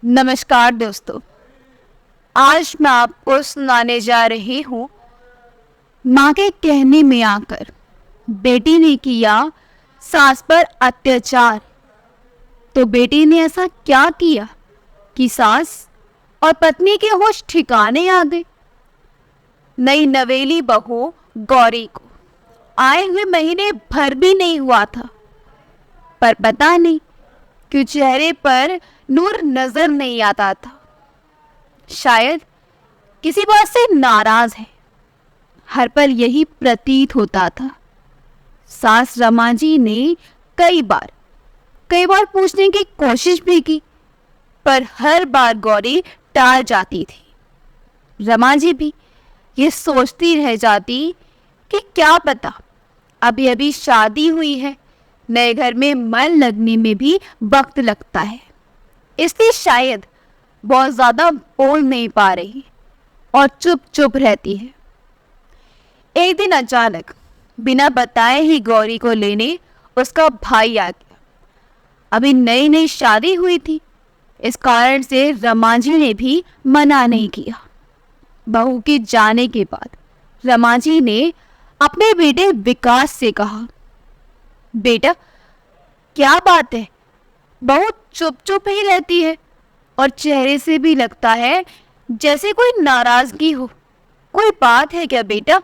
नमस्कार दोस्तों। आज मैं आपको सुनाने जा रही हूँ माँ के कहने में आकर बेटी ने किया सास पर अत्याचार। तो बेटी ने ऐसा क्या किया कि सास और पत्नी के होश ठिकाने आ गए। नई नवेली बहू गौरी को आए हुए महीने भर भी नहीं हुआ था, पर पता नहीं क्यों चेहरे पर नूर नजर नहीं आता था। शायद किसी बात से नाराज है, हर पल यही प्रतीत होता था। सास रमा जी ने कई बार पूछने की कोशिश भी की, पर हर बार गौरी टाल जाती थी। रमा जी भी ये सोचती रह जाती कि क्या पता अभी अभी शादी हुई है, नए घर में मन लगने में भी वक्त लगता है, इसलिए शायद बहुत ज्यादा बोल नहीं पा रही और चुप चुप रहती है। एक दिन अचानक बिना बताए ही गौरी को लेने उसका भाई आ गया। अभी नई नई शादी हुई थी, इस कारण से रमा जी ने भी मना नहीं किया। बहू के जाने के बाद रमा जी ने अपने बेटे विकास से कहा, बेटा क्या बात है, बहुत चुप चुप ही रहती है और चेहरे से भी लगता है जैसे कोई नाराजगी हो। कोई बात है क्या बेटा?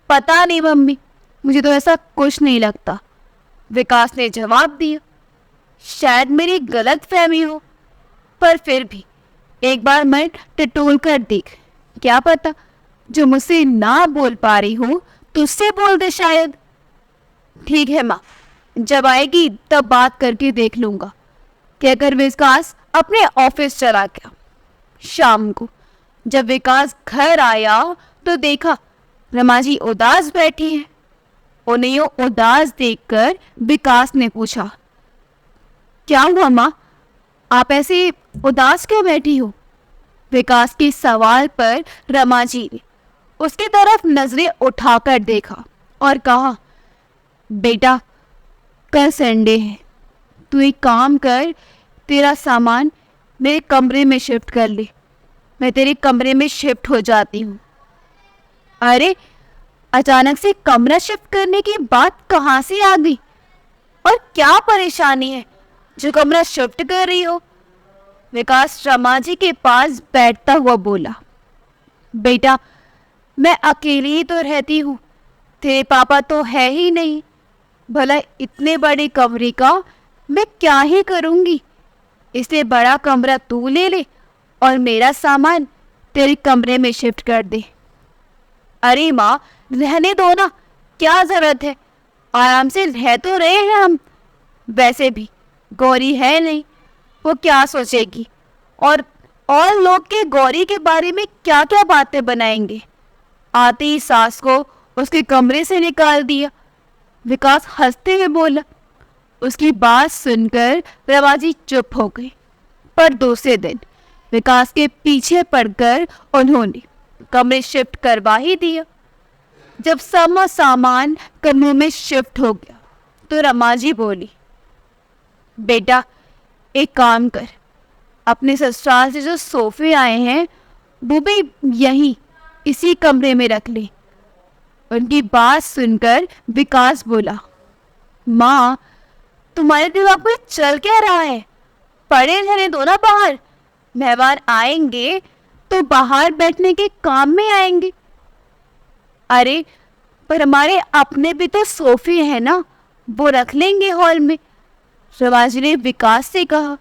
पता नहीं मम्मी, मुझे तो ऐसा कुछ नहीं लगता, विकास ने जवाब दिया। शायद मेरी गलत फहमी हो, पर फिर भी एक बार मैं टटोल कर देख, क्या पता जो मुझसे ना बोल पा रही हूँ तुझसे बोल दे शायद। ठीक है माँ, जब आएगी तब बात करके देख लूंगा, कहकर विकास अपने ऑफिस चला गया। शाम को जब विकास घर आया तो देखा रमा जी उदास बैठी है। उन्हें उदास देखकर विकास ने पूछा, क्या हुआ माँ, आप ऐसे उदास क्यों बैठी हो? विकास के सवाल पर रमा जी ने उसकी तरफ नजरें उठाकर देखा और कहा, बेटा कल संडे है, तू एक काम कर, तेरा सामान मेरे कमरे में शिफ्ट कर ले, मैं तेरे कमरे में शिफ्ट हो जाती हूँ। अरे अचानक से कमरा शिफ्ट करने की बात कहाँ से आ गई, और क्या परेशानी है जो कमरा शिफ्ट कर रही हो? विकास रमा जी के पास बैठता हुआ बोला, बेटा मैं अकेली ही तो रहती हूँ, तेरे पापा तो है ही नहीं, भला इतने बड़े कमरे का मैं क्या ही करूँगी, इसलिए बड़ा कमरा तू ले ले और मेरा सामान तेरे कमरे में शिफ्ट कर दे। अरे माँ रहने दो ना, क्या जरूरत है, आराम से रह तो रहे हैं हम। वैसे भी गौरी है नहीं, वो क्या सोचेगी, और लोग के गौरी के बारे में क्या क्या बातें बनाएंगे। आते ही सास को उसके कमरे से निकाल दिया। विकास हंसते हुए बोला। उसकी बात सुनकर रमा जी चुप हो गई, पर दूसरे दिन विकास के पीछे पड़कर उन्होंने कमरे शिफ्ट करवा ही दिया। जब सब सामान कमरों में शिफ्ट हो गया तो रमा जी बोली, बेटा एक काम कर, अपने ससुराल से जो सोफे आए हैं वो भी यहीं इसी कमरे में रख ले। उनकी बात सुनकर विकास बोला, माँ तुम्हारे दिमाग में चल क्या रहा है, पड़े रहने दो ना बाहर, मेहमान आएंगे तो बाहर बैठने के काम में आएंगे। अरे पर हमारे अपने भी तो सोफे हैं ना, वो रख लेंगे हॉल में, रमा जी ने विकास से कहा।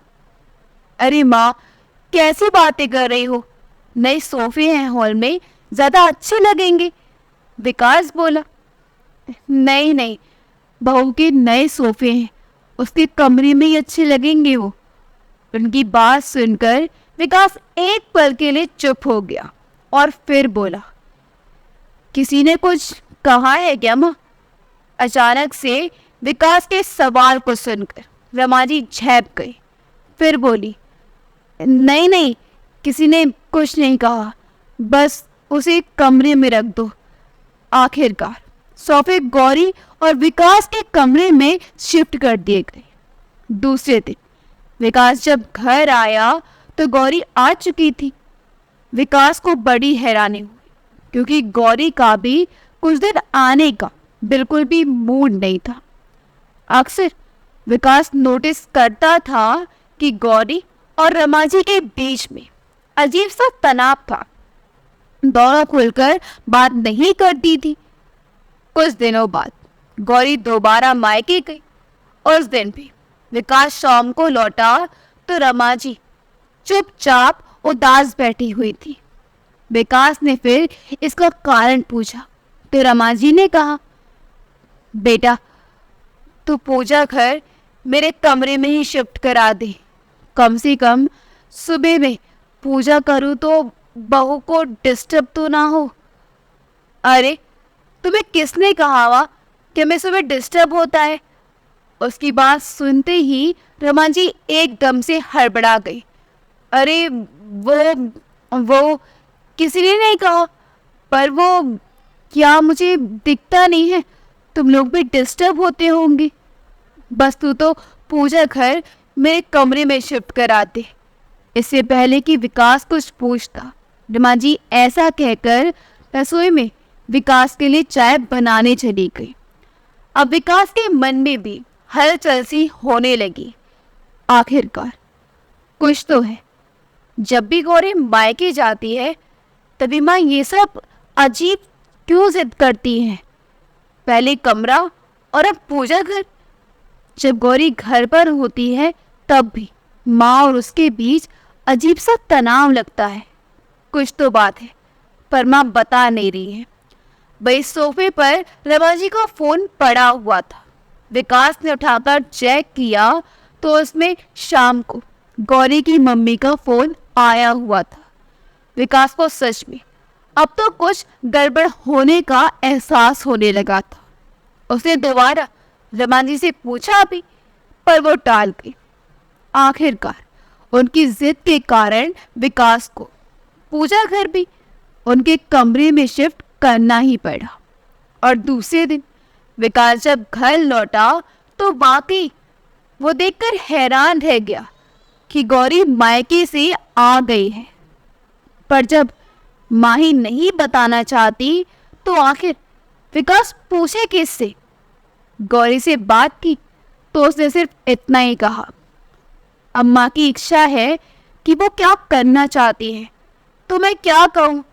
अरे माँ कैसी बातें कर रही हो, नए सोफे हैं हॉल में, ज्यादा अच्छे लगेंगे, विकास बोला। नहीं नहीं, बहू के नए सोफे हैं, उसके कमरे में ही अच्छे लगेंगे वो। उनकी बात सुनकर विकास एक पल के लिए चुप हो गया और फिर बोला, किसी ने कुछ कहा है क्या माँ? अचानक से विकास के सवाल को सुनकर रमा जी झेप गई, फिर बोली, नहीं नहीं, किसी ने कुछ नहीं कहा, बस उसे कमरे में रख दो। आखिरकार सोफे गौरी और विकास के कमरे में शिफ्ट कर दिए गए। दूसरे दिन विकास जब घर आया तो गौरी आ चुकी थी। विकास को बड़ी हैरानी हुई क्योंकि गौरी का भी कुछ दिन आने का बिल्कुल भी मूड नहीं था। अक्सर विकास नोटिस करता था कि गौरी और रमा जी के बीच में अजीब सा तनाव था। दोनों खुलकर बात नहीं करती थी। कुछ दिनों बाद गौरी दोबारा मायके गई। उस दिन भी विकास शाम को लौटा तो रमा जी चुपचाप उदास बैठी हुई थी। विकास ने फिर इसका कारण पूछा तो रमा जी ने कहा, बेटा तू पूजा घर मेरे कमरे में ही शिफ्ट करा दे। कम से कम सुबह में पूजा करूँ तो बहू को डिस्टर्ब तो ना हो। अरे तुम्हें किसने कहा वा कि मैं सुबह डिस्टर्ब होता है? उसकी बात सुनते ही रमा जी एकदम से हड़बड़ा गई। अरे वो किसी ने नहीं कहा, पर वो क्या मुझे दिखता नहीं है? तुम लोग भी डिस्टर्ब होते होंगे। बस तू तो पूजा घर मेरे कमरे में शिफ्ट करा दे। इससे पहले कि विकास कुछ पूछता, रमा जी ऐसा कहकर रसोई में विकास के लिए चाय बनाने चली गई। अब विकास के मन में भी हलचल सी होने लगी। आखिरकार कुछ तो है। जब भी गौरी मायके जाती है तभी माँ ये सब अजीब क्यों जिद करती है? पहले कमरा और अब पूजा घर। जब गौरी घर पर होती है तब भी माँ और उसके बीच अजीब सा तनाव लगता है। कुछ तो बात है, पर माँ बता नहीं रही है। वही सोफे पर रमा जी का फोन पड़ा हुआ था। विकास ने उठाकर चेक किया तो उसमें शाम को गौरी की मम्मी का फोन आया हुआ था। विकास को सच में अब तो कुछ गड़बड़ होने का एहसास होने लगा था। उसने दोबारा रमा जी से पूछा भी, पर वो टाल गई। आखिरकार उनकी जिद के कारण विकास को पूजा घर भी उनके कमरे में शिफ्ट करना ही पड़ा। और दूसरे दिन विकास जब घर लौटा तो वाकई वो देखकर हैरान रह गया कि गौरी मायके से आ गई है। पर जब माँ ही नहीं बताना चाहती तो आखिर विकास पूछे किससे? गौरी से बात की तो उसने सिर्फ इतना ही कहा, अम्मा की इच्छा है कि वो क्या करना चाहती है तो मैं क्या कहूँ?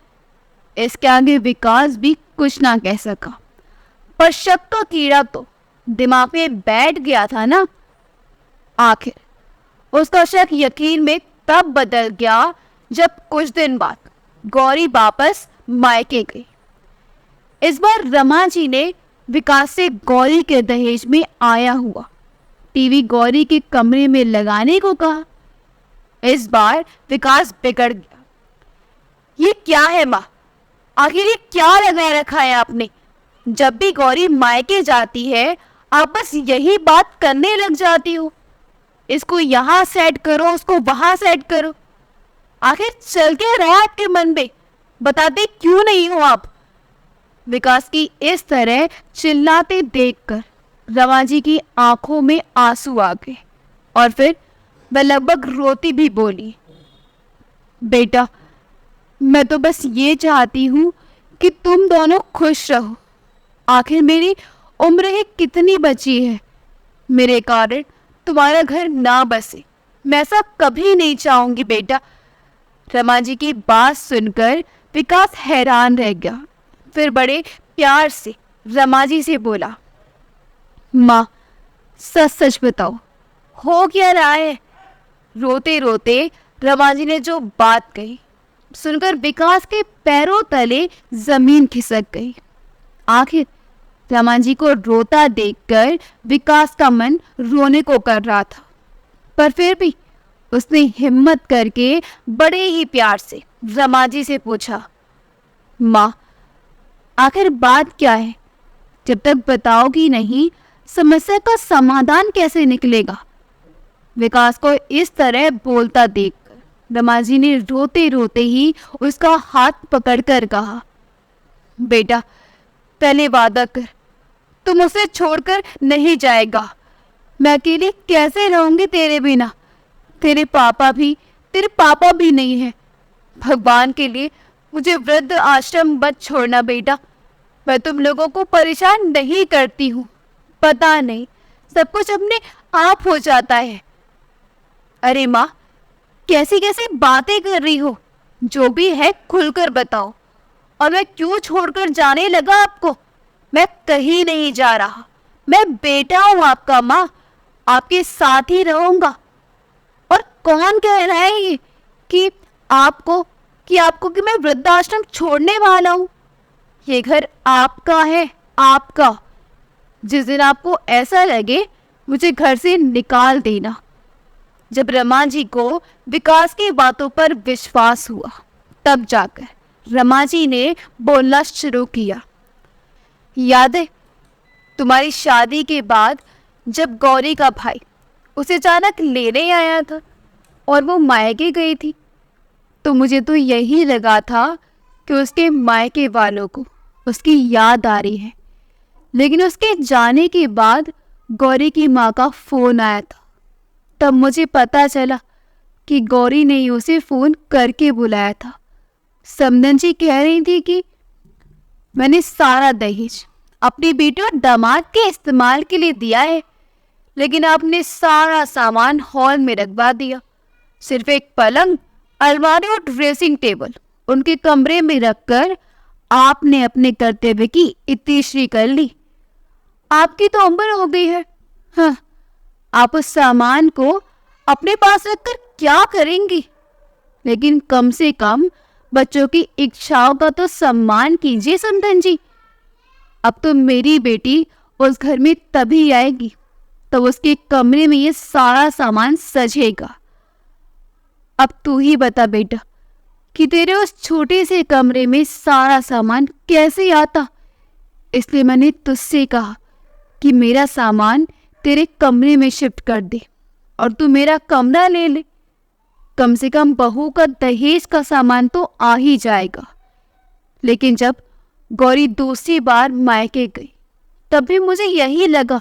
इसके आगे विकास भी कुछ ना कह सका। पर शक का कीड़ा तो दिमाग में बैठ गया था ना। आखिर उसका शक यकीन में तब बदल गया जब कुछ दिन बाद गौरी वापस मायके गई। इस बार रमा जी ने विकास से गौरी के दहेज में आया हुआ टीवी गौरी के कमरे में लगाने को कहा। इस बार विकास बिगड़ गया। ये क्या है माँ? आखिर ये क्या लगा रखा है आपने? जब भी गौरी मायके जाती है आप बस यही बात करने लग जाती हो। इसको यहाँ सेट करो, उसको वहां सेट करो। आखिर चल क्या रहा है आपके मन में? बताते क्यों नहीं हो आप? विकास की इस तरह चिल्लाते देखकर रमा जी की आंखों में आंसू आ गए और फिर वह लगभग रोती भी बोली, बेटा मैं तो बस ये चाहती हूँ कि तुम दोनों खुश रहो। आखिर मेरी उम्र ही कितनी बची है। मेरे कारण तुम्हारा घर ना बसे, मैं ऐसा कभी नहीं चाहूंगी बेटा। रमा जी की बात सुनकर विकास हैरान रह गया। फिर बड़े प्यार से रमा जी से बोला, माँ सच सच बताओ हो क्या रहा है? रोते रोते रमा जी ने जो बात कही सुनकर विकास के पैरों तले जमीन खिसक गई। आखिर रमा जी को रोता देखकर विकास का मन रोने को कर रहा था, पर फिर भी उसने हिम्मत करके बड़े ही प्यार से रमा जी से पूछा, माँ आखिर बात क्या है? जब तक बताओगी नहीं समस्या का समाधान कैसे निकलेगा? विकास को इस तरह बोलता देखकर रमा जी ने रोते रोते ही उसका हाथ पकड़कर कहा, बेटा पहले वादा कर, तुम उसे छोड़कर नहीं जाएगा। मैं अकेली कैसे रहूंगी तेरे बिना? तेरे पापा भी नहीं है। भगवान के लिए मुझे वृद्ध आश्रम मत छोड़ना बेटा। मैं तुम लोगों को परेशान नहीं करती हूँ। पता नहीं सब कुछ अपने आप हो जाता है। अरे माँ, कैसी कैसी बातें कर रही हो? जो भी है खुलकर बताओ। और मैं क्यों छोड़कर जाने लगा आपको? मैं कहीं नहीं जा रहा। मैं बेटा हूँ आपका माँ, आपके साथ ही रहूंगा। और कौन कह रहा है ये कि आपको कि मैं वृद्धाश्रम छोड़ने वाला हूँ? ये घर आपका है, आपका। जिस दिन आपको ऐसा लगे मुझे घर से निकाल देना। जब रमा जी को विकास की बातों पर विश्वास हुआ, तब जाकर रमा जी ने बोलना शुरू किया। याद है तुम्हारी शादी के बाद जब गौरी का भाई उसे अचानक लेने आया था और वो मायके गई थी, तो मुझे तो यही लगा था कि उसके मायके वालों को उसकी याद आ रही है। लेकिन उसके जाने के बाद गौरी की माँ का फ़ोन आया था। तब मुझे पता चला कि गौरी ने ही उसे फ़ोन करके बुलाया था। समदन जी कह रही थी कि मैंने सारा दहेज अपनी बेटी और दामाद के इस्तेमाल के लिए दिया है, लेकिन आपने सारा सामान हॉल में रखवा दिया। सिर्फ एक पलंग, अलमारी और ड्रेसिंग टेबल उनके कमरे में रखकर आपने अपने कर्तव्य की इतिश्री कर ली। आपकी तो उम्र हो गई है। हाँ, आप उस सामान को अपने पास रखकर क्या करेंगी? लेकिन कम से कम बच्चों की इच्छाओं का तो सम्मान कीजिए समदन जी। अब तो मेरी बेटी उस घर में तभी आएगी तब उसके कमरे में ये सारा सामान सजेगा। अब तू ही बता बेटा कि तेरे उस छोटे से कमरे में सारा सामान कैसे आता। इसलिए मैंने तुझसे कहा कि मेरा सामान तेरे कमरे में शिफ्ट कर दे और तू मेरा कमरा ले ले। कम से कम बहू का दहेज का सामान तो आ ही जाएगा। लेकिन जब गौरी दूसरी बार मायके गई, तब भी मुझे यही लगा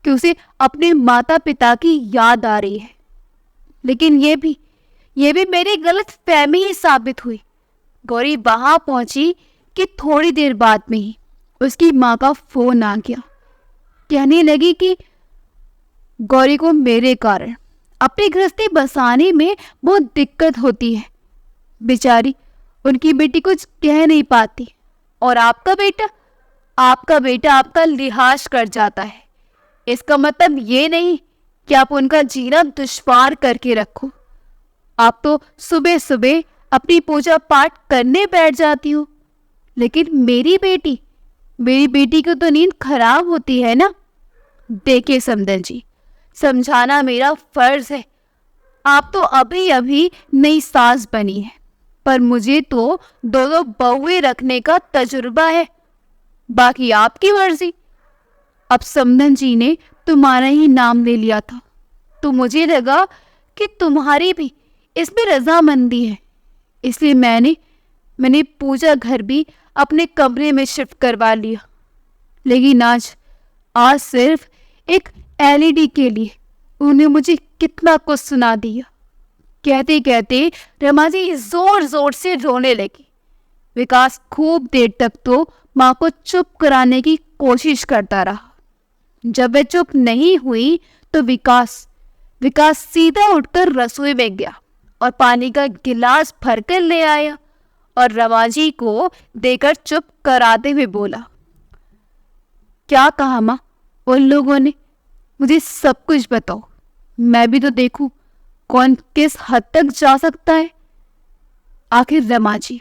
कि उसे अपने माता पिता की याद आ रही है। लेकिन ये भी मेरी गलत फहमी ही साबित हुई। गौरी वहां पहुंची कि थोड़ी देर बाद में ही उसकी माँ का फोन आ गया। कहने लगी कि गौरी को मेरे कारण अपनी गृहस्थी बसाने में बहुत दिक्कत होती है। बेचारी उनकी बेटी कुछ कह नहीं पाती और आपका बेटा आपका लिहाज कर जाता है। इसका मतलब ये नहीं कि आप उनका जीना दुश्वार करके रखो। आप तो सुबह सुबह अपनी पूजा पाठ करने बैठ जाती हो, लेकिन मेरी बेटी को तो नींद खराब होती है ना। देखिए समदन जी, समझाना मेरा फर्ज है। आप तो अभी अभी नई सास बनी है, पर मुझे तो दो बहुएं रखने का तजुर्बा है। बाकी आपकी मर्जी। अब समदन जी ने तुम्हारा ही नाम ले लिया था, तो मुझे लगा कि तुम्हारी भी इसमें रजामंदी है। इसलिए मैंने पूजा घर भी अपने कमरे में शिफ्ट करवा लिया। लेकिन आज सिर्फ एक एलईडी के लिए उन्हें मुझे कितना कुछ सुना दिया। कहते कहते रमा जी जोर जोर से रोने लगी। विकास खूब देर तक तो माँ को चुप कराने की कोशिश करता रहा। जब वह चुप नहीं हुई तो विकास सीधा उठकर रसोई में गया और पानी का गिलास भरकर ले आया और रमा जी को देकर चुप कराते हुए बोला, क्या कहा माँ उन लोगों ने? मुझे सब कुछ बताओ, मैं भी तो देखूं कौन किस हद तक जा सकता है। आखिर रमा जी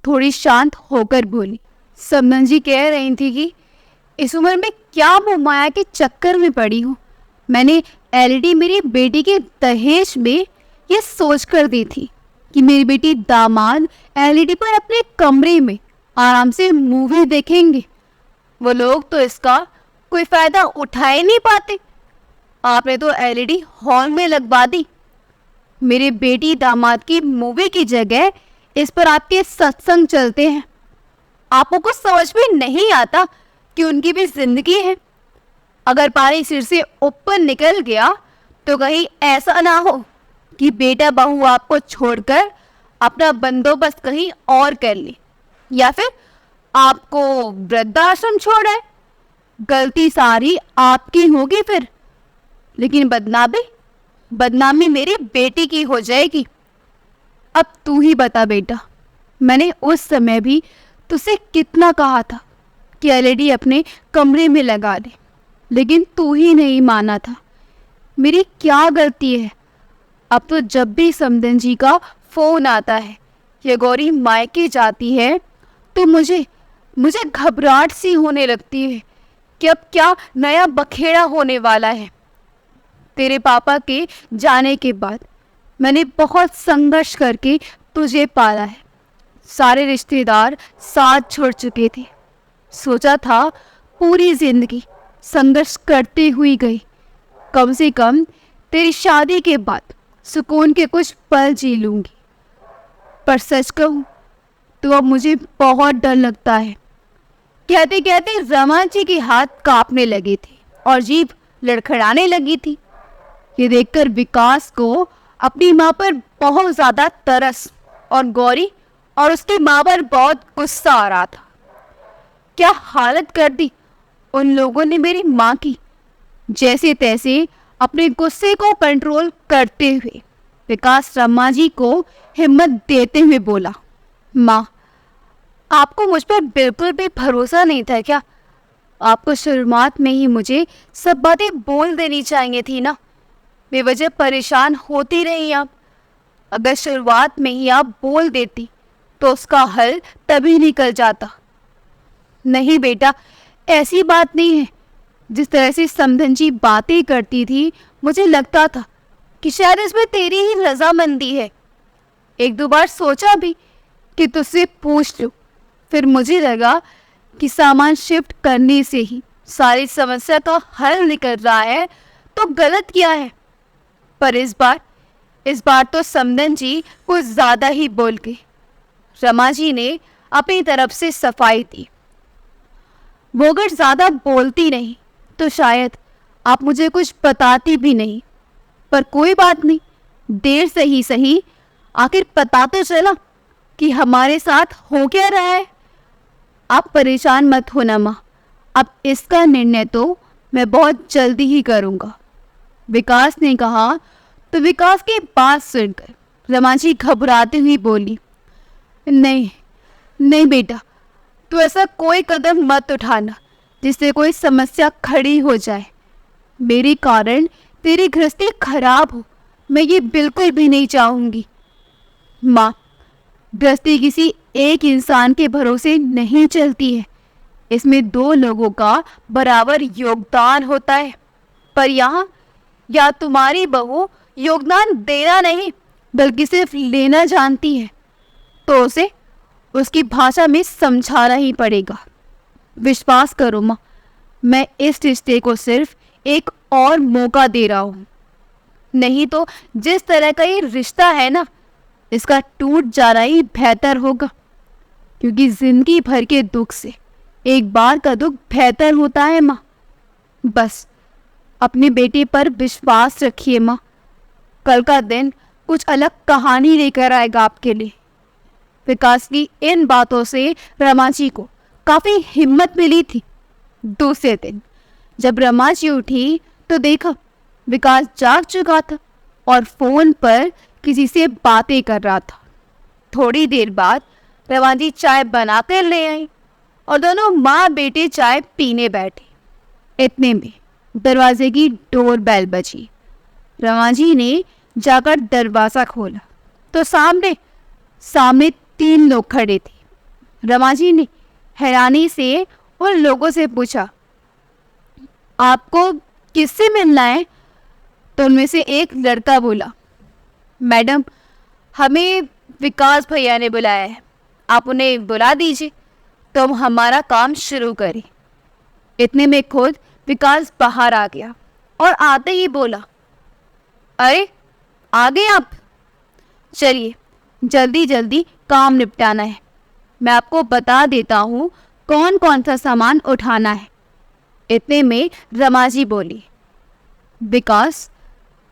थोड़ी शांत होकर बोली। समदन जी कह रही थी कि इस उम्र में क्या वो माया के चक्कर में पड़ी हूँ। मैंने एलईडी मेरी बेटी के दहेज में ये सोच कर दी थी कि मेरी बेटी दामाद एलईडी पर अपने कमरे में आराम से मूवी देखेंगे। वो लोग तो इसका कोई फायदा उठा ही नहीं पाते। आपने तो एलईडी हॉल में लगवा दी। मेरी बेटी दामाद की मूवी की जगह इस पर आपके सत्संग चलते हैं। आपको कुछ समझ में नहीं आता कि उनकी भी जिंदगी है। अगर पानी सिर से ऊपर निकल गया तो कहीं ऐसा ना हो कि बेटा बहू आपको छोड़कर अपना बंदोबस्त कहीं और कर ले, या फिर आपको वृद्धाश्रम छोड़ा है। गलती सारी आपकी होगी फिर, लेकिन बदनामी मेरी बेटी की हो जाएगी। अब तू ही बता बेटा, मैंने उस समय भी तुझसे कितना कहा था कि एलईडी अपने कमरे में लगा ले, लेकिन तू ही नहीं माना था। मेरी क्या गलती है? अब तो जब भी समदन जी का फोन आता है या गौरी मायके जाती है तो मुझे घबराहट सी होने लगती है कि अब क्या नया बखेड़ा होने वाला है। तेरे पापा के जाने के बाद मैंने बहुत संघर्ष करके तुझे पाला है। सारे रिश्तेदार साथ छोड़ चुके थे। सोचा था पूरी जिंदगी संघर्ष करते हुई गई, कम से कम तेरी शादी के बाद सुकून के कुछ पल जी लूंगी। पर सच कहूँ तो अब मुझे बहुत डर लगता है। कहते कहते रमा जी के हाथ कांपने लगे थे और जीभ लड़खड़ाने लगी थी। ये देखकर विकास को अपनी माँ पर बहुत ज़्यादा तरस और गौरी और उसकी माँ पर बहुत गुस्सा आ रहा था। क्या हालत कर दी उन लोगों ने मेरी माँ की। जैसे तैसे अपने गुस्से को कंट्रोल करते हुए विकास रमा जी को हिम्मत देते हुए बोला, माँ, आपको मुझ पर बिल्कुल भी भरोसा नहीं था क्या? आपको शुरुआत में ही मुझे सब बातें बोल देनी चाहिए थी ना। बेवजह परेशान होती रही आप। अगर शुरुआत में ही आप बोल देती तो उसका हल तभी निकल जाता। नहीं बेटा, ऐसी बात नहीं है। जिस तरह से समधन जी बातें करती थी, मुझे लगता था कि शायद इसमें तेरी ही रजामंदी है। एक दो बार सोचा भी कि तुझसे पूछ लूं, फिर मुझे लगा कि सामान शिफ्ट करने से ही सारी समस्या का हल निकल रहा है तो गलत क्या है। पर इस बार तो समधन जी कुछ ज़्यादा ही बोल गई। रमा जी ने अपनी तरफ से सफाई दी, वो अगर ज़्यादा बोलती नहीं तो शायद आप मुझे कुछ बताती भी नहीं। पर कोई बात नहीं, देर से ही सही आखिर पता तो चला कि हमारे साथ हो क्या रहा है। आप परेशान मत होना माँ, अब इसका निर्णय तो मैं बहुत जल्दी ही करूँगा, विकास ने कहा। तो विकास की बात सुनकर रमा जी घबराती हुई बोली, नहीं बेटा, तो ऐसा कोई कदम मत उठाना जिससे कोई समस्या खड़ी हो जाए। मेरे कारण तेरी गृहस्थी खराब हो, मैं ये बिल्कुल भी नहीं चाहूँगी। माँ, गृहस्थी किसी एक इंसान के भरोसे नहीं चलती है, इसमें दो लोगों का बराबर योगदान होता है। पर यहाँ या तुम्हारी बहू योगदान देना नहीं बल्कि सिर्फ लेना जानती है, तो उसे उसकी भाषा में समझाना ही पड़ेगा। विश्वास करो माँ, मैं इस रिश्ते को सिर्फ एक और मौका दे रहा हूँ। नहीं तो जिस तरह का ये रिश्ता है ना, इसका टूट जाना ही बेहतर होगा, क्योंकि जिंदगी भर के दुख से एक बार का दुख बेहतर होता है माँ। बस अपने बेटे पर विश्वास रखिए माँ, कल का दिन कुछ अलग कहानी लेकर आएगा आपके लिए। विकास की इन बातों से रमा जी को काफ़ी हिम्मत मिली थी। दूसरे दिन जब रमा जी उठी तो देखा विकास जाग चुका था और फ़ोन पर किसी से बातें कर रहा था। थोड़ी देर बाद रमा जी चाय बना कर ले आई और दोनों माँ बेटे चाय पीने बैठे। इतने में दरवाजे की डोर बेल बजी। रमा जी ने जाकर दरवाज़ा खोला तो सामने 3 लोग खड़े थे। रमा जी ने हैरानी से उन लोगों से पूछा, आपको किससे मिलना है? तो उनमें से एक लड़का बोला, मैडम, हमें विकास भैया ने बुलाया है, आप उन्हें बुला दीजिए तो हम हमारा काम शुरू करें। इतने में खुद विकास बाहर आ गया और आते ही बोला, अरे आ गए आप, चलिए जल्दी जल्दी काम निपटाना है। मैं आपको बता देता हूँ कौन कौन सा सामान उठाना है। इतने में रमा जी बोली, विकास,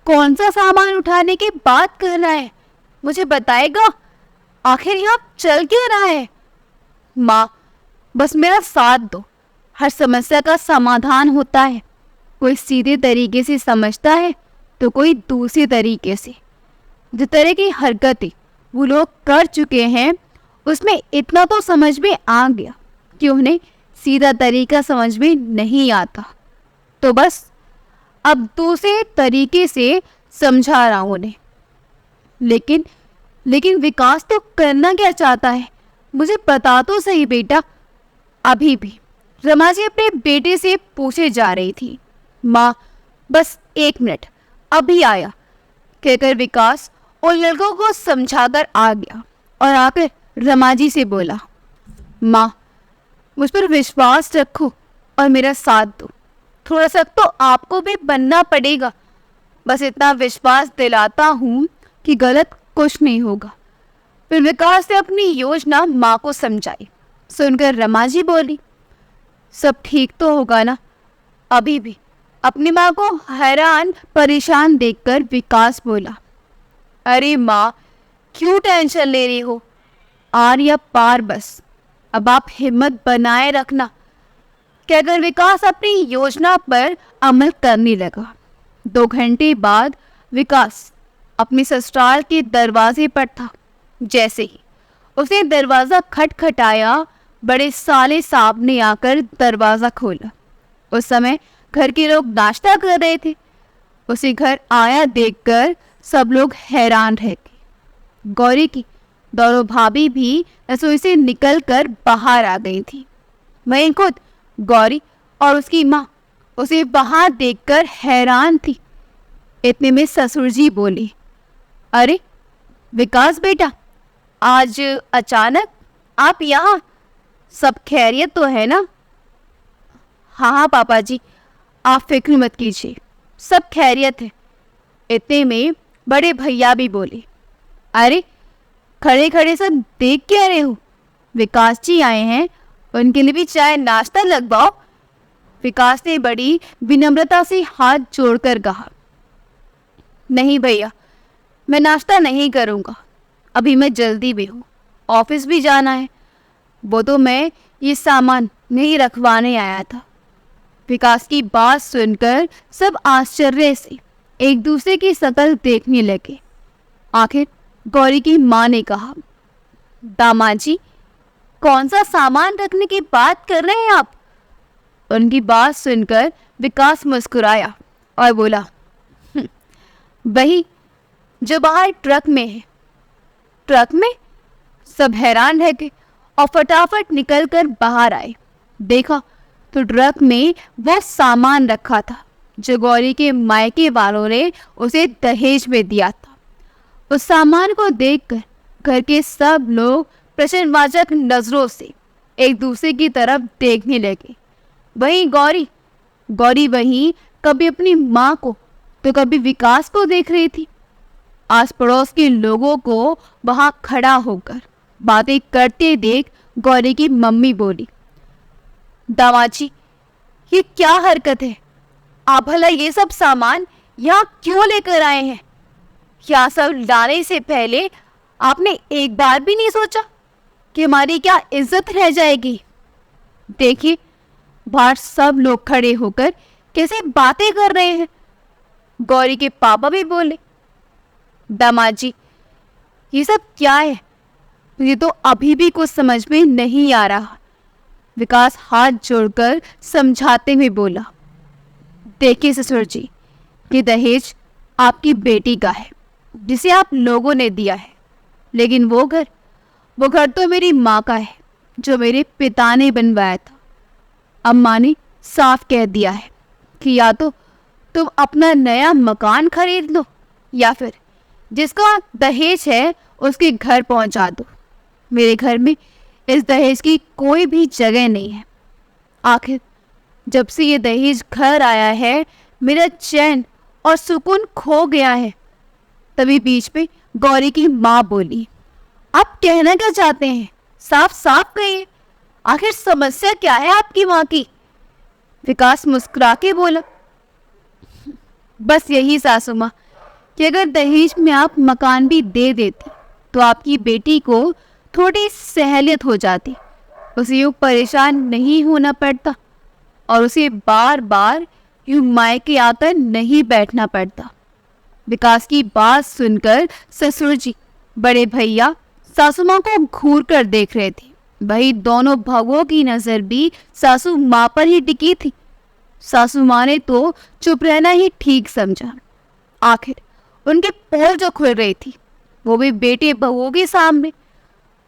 कौन सा सामान उठाने की बात कर रहा है? मुझे बताएगा आखिर यहाँ चल क्या रहा है? माँ, बस मेरा साथ दो। हर समस्या का समाधान होता है। कोई सीधे तरीके से समझता है तो कोई दूसरे तरीके से। जिस तरह की हरकतें वो लोग कर चुके हैं उसमें इतना तो समझ में आ गया कि उन्हें सीधा तरीका समझ में नहीं आता, तो बस अब दूसरे तरीके से समझा रहा हूं उन्हें। लेकिन विकास तो करना क्या चाहता है? मुझे बता तो सही बेटा। अभी भी रमा जी अपने बेटे से पूछे जा रही थी। माँ, बस 1 मिनट, अभी आया, कहकर विकास उन लड़कों को समझाकर आ गया और आकर रमा जी से बोला, माँ, मुझ पर विश्वास रखो और मेरा साथ दो। थोड़ा सख्त तो आपको भी बनना पड़ेगा। बस इतना विश्वास दिलाता हूँ कि गलत कुछ नहीं होगा। फिर विकास ने अपनी योजना माँ को समझाई। सुनकर रमा जी बोली, सब ठीक तो होगा ना? अभी भी अपनी माँ को हैरान परेशान देखकर विकास बोला, अरे माँ, क्यों टेंशन ले रही हो? आर या पार बस, अब आप हिम्मत बनाए रखना, कहकर विकास अपनी योजना पर अमल करने लगा। 2 घंटे बाद विकास अपने ससुराल के दरवाजे पर था। जैसे ही उसने दरवाज़ा खटखटाया, बड़े साले साहब ने आकर दरवाज़ा खोला। उस समय घर के लोग नाश्ता कर रहे थे। उसे घर आया देखकर सब लोग हैरान रह गए। गौरी की दोनों भाभी भी रसोई से निकलकर बाहर आ गई थी। वहीं खुद गौरी और उसकी माँ उसे बाहर देखकर हैरान थी। इतने में ससुर जी बोले, अरे विकास बेटा, आज अचानक आप यहाँ? सब खैरियत तो है ना? हाँ पापा जी, आप फिक्र मत कीजिए, सब खैरियत है। इतने में बड़े भैया भी बोले, अरे खड़े खड़े सब देख क्या रहे हो? विकास जी आए हैं, उनके लिए भी चाय नाश्ता लगवाओ। विकास ने बड़ी विनम्रता से हाथ जोड़कर कहा, नहीं भैया, मैं नाश्ता नहीं करूँगा। अभी मैं जल्दी में हूँ, ऑफिस भी जाना है। वो तो मैं ये सामान नहीं रखवाने आया था। विकास की बात सुनकर सब आश्चर्य से एक दूसरे की शक्ल देखने लगे। आखिर गौरी की माँ ने कहा, दामाद जी, कौन सा सामान रखने की बात कर रहे हैं आप? उनकी बात सुनकर विकास मुस्कुराया और बोला, वही जो बाहर ट्रक में है। ट्रक में? सब हैरान रह गए और फटाफट निकलकर बाहर आए। देखा तो ट्रक में वह सामान रखा था जो गौरी के मायके वालों ने उसे दहेज में दिया था। उस सामान को देखकर घर के सब लोग प्रश्नवाचक नजरों से एक दूसरे की तरफ देखने लगे। वहीं गौरी वहीं कभी अपनी माँ को तो कभी विकास को देख रही थी। आस पड़ोस के लोगों को वहां खड़ा होकर बातें करते देख गौरी की मम्मी बोली, दामाद जी, ये क्या हरकत है? आप भला ये सब सामान यहाँ क्यों लेकर आए हैं? क्या सब लाने से पहले आपने एक बार भी नहीं सोचा कि हमारी क्या इज्जत रह जाएगी? देखिए, बाहर सब लोग खड़े होकर कैसे बातें कर रहे हैं। गौरी के पापा भी बोले, दामाद जी, ये सब क्या है? मुझे तो अभी भी कुछ समझ में नहीं आ रहा। विकास हाथ जोड़कर समझाते हुए बोला, देखिए ससुर जी, ये दहेज आपकी बेटी का है जिसे आप लोगों ने दिया है। लेकिन वो घर तो मेरी माँ का है जो मेरे पिता ने बनवाया था। अम्मा ने साफ कह दिया है कि या तो तुम अपना नया मकान खरीद लो या फिर जिसका दहेज है उसके घर पहुंचा दो। मेरे घर में इस दहेज की कोई भी जगह नहीं है। आखिर जब से ये दहेज घर आया है, मेरा चैन और सुकून खो गया है। तभी बीच में गौरी की माँ बोली, आप कहना क्या चाहते हैं? साफ साफ कहिए, आखिर समस्या क्या है आपकी माँ की? विकास मुस्कुरा के बोला, बस यही सासू माँ कि अगर दहेज में आप मकान भी दे देती तो आपकी बेटी को थोड़ी सहलियत हो जाती, उसे यूँ परेशान नहीं होना पड़ता और उसे बार बार यूँ मायके आकर नहीं बैठना पड़ता। विकास की बात सुनकर ससुर जी, बड़े भैया सासू माँ को घूर कर देख रहे थे। वही दोनों भगों की नजर भी सासू माँ पर ही टिकी थी। सासू माँ ने तो चुप रहना ही ठीक समझा। आखिर उनके पोल जो खुल रही थी, वो भी बेटे बहुओं के सामने।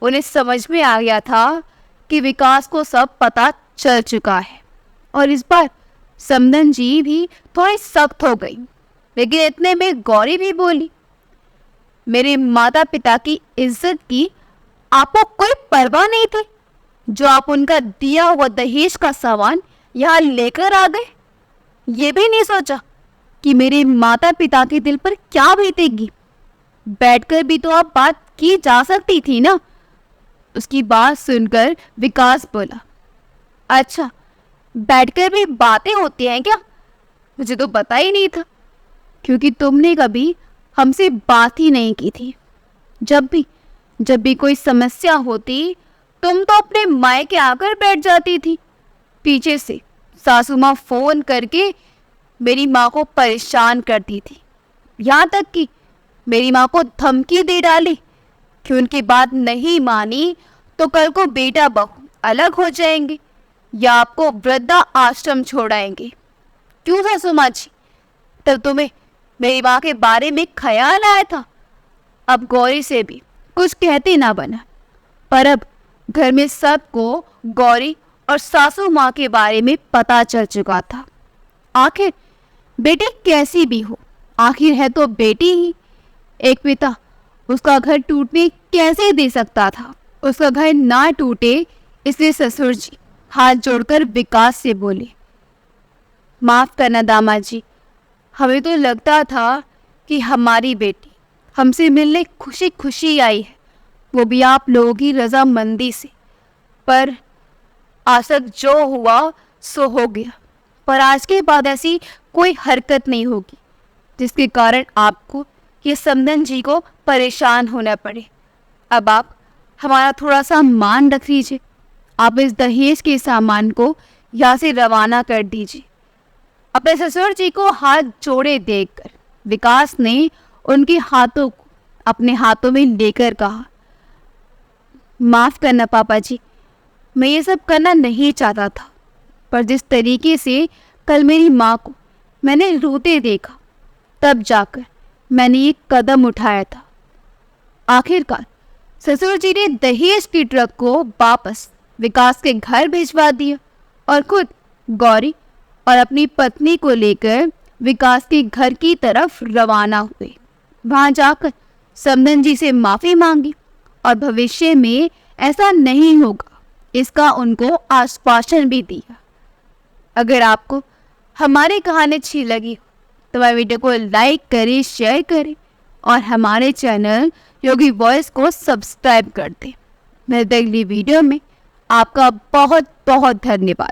उन्हें समझ में आ गया था कि विकास को सब पता चल चुका है और इस बार समदन जी भी थोड़ी सख्त हो गई। लेकिन इतने में गौरी भी बोली, मेरे माता पिता की इज्जत की आपको कोई परवाह नहीं थी, जो आप उनका दिया हुआ दहेज का सामान यहाँ लेकर आ गए। ये भी नहीं सोचा कि मेरे माता पिता के दिल पर क्या बीतेगी। बैठकर भी तो आप बात की जा सकती थी ना। उसकी बात सुनकर विकास बोला, अच्छा बैठकर भी बातें होती हैं क्या? मुझे तो पता ही नहीं था, क्योंकि तुमने कभी हमसे बात ही नहीं की थी। जब भी कोई समस्या होती तुम तो अपने मायके आकर बैठ जाती थी। पीछे से सासू माँ फोन करके मेरी माँ को परेशान करती थी, यहाँ तक कि मेरी माँ को धमकी दे डाली कि उनकी बात नहीं मानी तो कल को बेटा बहू अलग हो जाएंगे या आपको वृद्धा आश्रम छोड़ाएंगे। क्यों सासू माँ जी, तब तुम्हें मेरी माँ के बारे में ख्याल आया था? अब गौरी से भी कुछ कहते ना बना, पर अब घर में सबको गौरी और सासू माँ के बारे में पता चल चुका था। आखिर बेटी कैसी भी हो, आखिर है तो बेटी ही। एक पिता उसका घर टूटने कैसे दे सकता था? उसका घर ना टूटे इसलिए ससुर जी हाथ जोड़कर विकास से बोले, माफ करना दामाद जी, हमें तो लगता था कि हमारी बेटी हमसे मिलने खुशी खुशी आई है, वो भी आप लोगों की रजामंदी से। पर आज तक जो हुआ सो हो गया, पर आज के बाद ऐसी कोई हरकत नहीं होगी जिसके कारण आपको ये समदन जी को परेशान होना पड़े। अब आप हमारा थोड़ा सा मान रख लीजिए। आप इस दहेज के सामान को यहाँ से रवाना कर दीजिए। अपने ससुर जी को हाथ जोड़े देखकर विकास ने उनके हाथों को अपने हाथों में लेकर कहा, माफ करना पापा जी, मैं ये सब करना नहीं चाहता था, पर जिस तरीके से कल मेरी माँ को मैंने रोते देखा, तब जाकर मैंने ये कदम उठाया था। आखिरकार ससुर जी ने दहेज की ट्रक को वापस विकास के घर भिजवा दिया और खुद गौरी और अपनी पत्नी को लेकर विकास के घर की तरफ रवाना हुए। वहां जाकर समदन जी से माफ़ी मांगी और भविष्य में ऐसा नहीं होगा इसका उनको आश्वासन भी दिया। अगर आपको हमारी कहानी अच्छी लगी तो हमारे वीडियो को लाइक करें, शेयर करें और हमारे चैनल योगी वॉइस को सब्सक्राइब कर दें। मिलते अगली वीडियो में। आपका बहुत बहुत धन्यवाद।